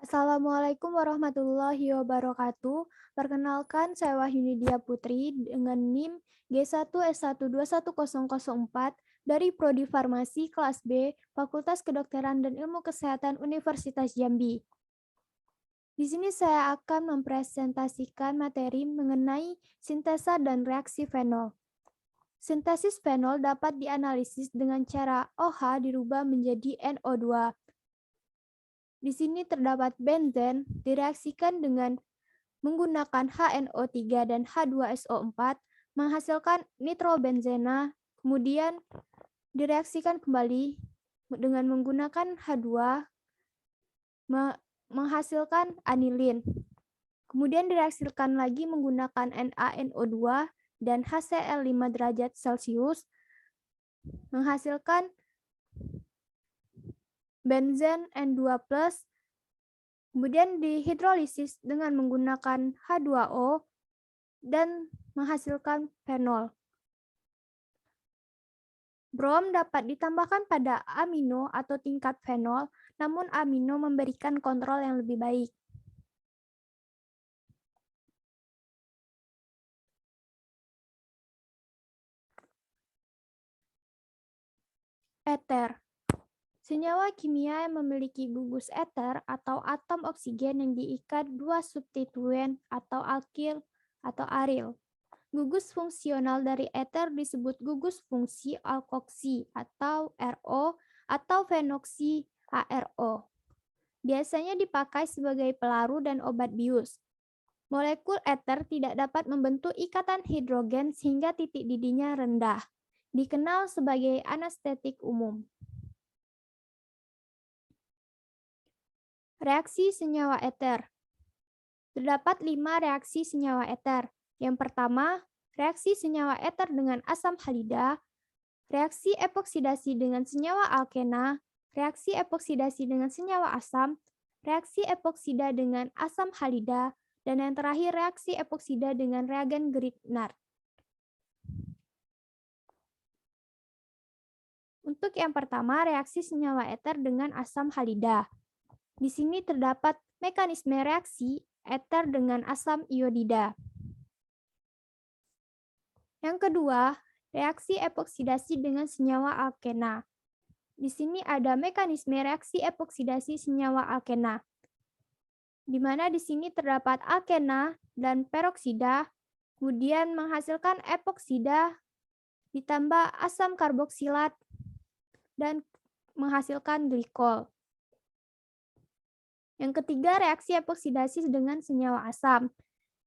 Assalamualaikum warahmatullahi wabarakatuh. Perkenalkan, saya Wahyunidia Putri dengan NIM G1S1210004 dari Prodi Farmasi kelas B, Fakultas Kedokteran dan Ilmu Kesehatan Universitas Jambi. Di sini saya akan mempresentasikan materi mengenai sintesa dan reaksi fenol. Sintesis fenol dapat dianalisis dengan cara OH dirubah menjadi NO2. Di sini terdapat benzen direaksikan dengan menggunakan HNO3 dan H2SO4 menghasilkan nitrobenzena, kemudian direaksikan kembali dengan menggunakan H2 menghasilkan anilin. Kemudian direaksikan lagi menggunakan NaNO2 dan HCl 5 derajat Celcius menghasilkan benzen N2+, kemudian dihidrolisis dengan menggunakan H2O dan menghasilkan fenol. Brom dapat ditambahkan pada amino atau tingkat fenol, namun amino memberikan kontrol yang lebih baik. Eter. Senyawa kimia yang memiliki gugus eter atau atom oksigen yang diikat dua substituen atau alkil atau aril. Gugus fungsional dari eter disebut gugus fungsi alkoksi atau RO atau fenoksi ARO. Biasanya dipakai sebagai pelarut dan obat bius. Molekul eter tidak dapat membentuk ikatan hidrogen sehingga titik didihnya rendah. Dikenal sebagai anestetik umum. Reaksi senyawa eter. Terdapat 5 reaksi senyawa eter. Yang pertama, reaksi senyawa eter dengan asam halida, reaksi epoksidasi dengan senyawa alkena, reaksi epoksidasi dengan senyawa asam, reaksi epoksida dengan asam halida, dan yang terakhir reaksi epoksida dengan reagen Grignard. Untuk yang pertama, reaksi senyawa eter dengan asam halida. Di sini terdapat mekanisme reaksi eter dengan asam iodida. Yang kedua, reaksi epoksidasi dengan senyawa alkena. Di sini ada mekanisme reaksi epoksidasi senyawa alkena, di mana di sini terdapat alkena dan peroksida, kemudian menghasilkan epoksida ditambah asam karboksilat dan menghasilkan glikol. Yang ketiga, reaksi epoksidasi dengan senyawa asam.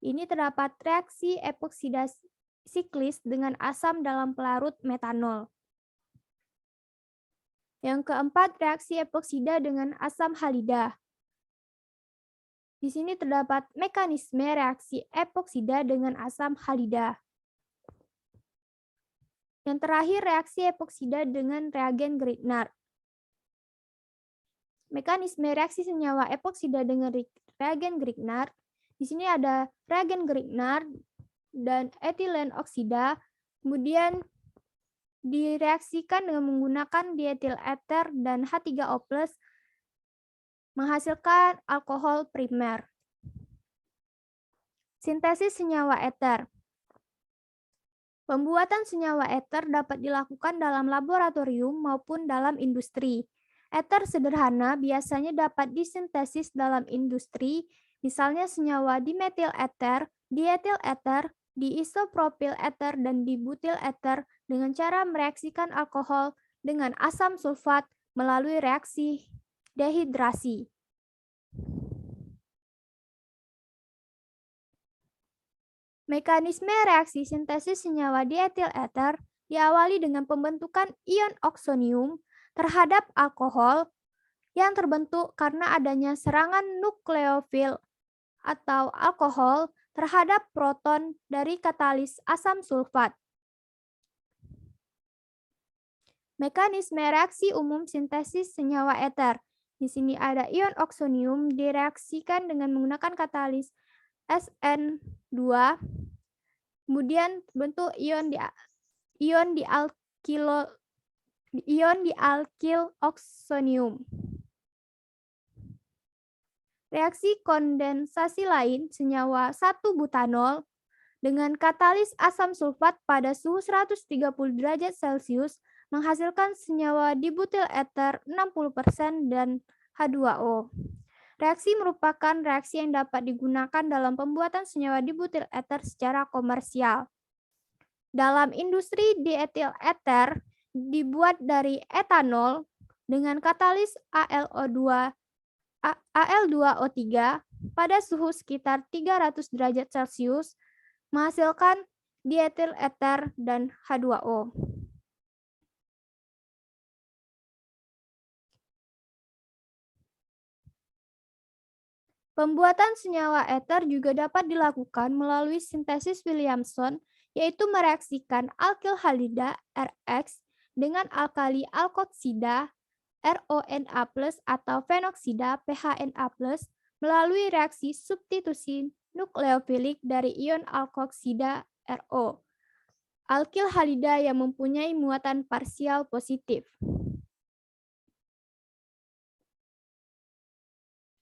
Ini terdapat reaksi epoksidasi siklis dengan asam dalam pelarut metanol. Yang keempat, reaksi epoksida dengan asam halida. Di sini terdapat mekanisme reaksi epoksida dengan asam halida. Yang terakhir, reaksi epoksida dengan reagen Grignard. Mekanisme reaksi senyawa epoksida dengan reagen Grignard. Di sini ada reagen Grignard dan etilen oksida, kemudian direaksikan dengan menggunakan dietil eter dan H3O+, menghasilkan alkohol primer. Sintesis senyawa eter. Pembuatan senyawa eter dapat dilakukan dalam laboratorium maupun dalam industri. Eter sederhana biasanya dapat disintesis dalam industri, misalnya senyawa dimetil eter, dietil eter, diisopropil eter, dan dibutil eter dengan cara mereaksikan alkohol dengan asam sulfat melalui reaksi dehidrasi. Mekanisme reaksi sintesis senyawa dietil eter diawali dengan pembentukan ion oksonium terhadap alkohol yang terbentuk karena adanya serangan nukleofil atau alkohol terhadap proton dari katalis asam sulfat. Mekanisme reaksi umum sintesis senyawa eter. Di sini ada ion oksonium direaksikan dengan menggunakan katalis SN2, kemudian bentuk ion dialkil oksonium. Reaksi kondensasi lain, senyawa 1-butanol dengan katalis asam sulfat pada suhu 130 derajat Celcius menghasilkan senyawa dibutil eter 60% dan H2O. Reaksi merupakan reaksi yang dapat digunakan dalam pembuatan senyawa dibutil eter secara komersial. Dalam industri dietil eter dibuat dari etanol dengan katalis Al2O3 pada suhu sekitar 300 derajat Celcius menghasilkan dietil eter dan H2O. Pembuatan senyawa eter juga dapat dilakukan melalui sintesis Williamson, yaitu mereaksikan alkil halida RX dengan alkali alkoksida RONA+ atau fenoksida PHNA+ melalui reaksi substitusi nukleofilik dari ion alkoksida RO. Alkil halida yang mempunyai muatan parsial positif.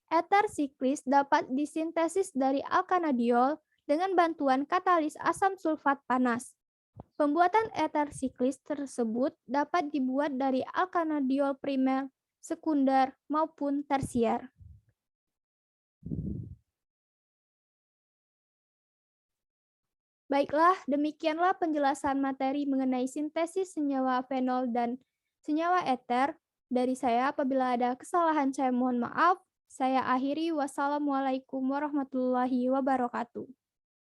Eter siklis dapat disintesis dari alkanadiol dengan bantuan katalis asam sulfat panas. Pembuatan eter siklis tersebut dapat dibuat dari alkanadiol primer, sekunder, maupun tersier. Baiklah, demikianlah penjelasan materi mengenai sintesis senyawa fenol dan senyawa eter. Dari saya, apabila ada kesalahan saya mohon maaf. Saya akhiri, wassalamualaikum warahmatullahi wabarakatuh.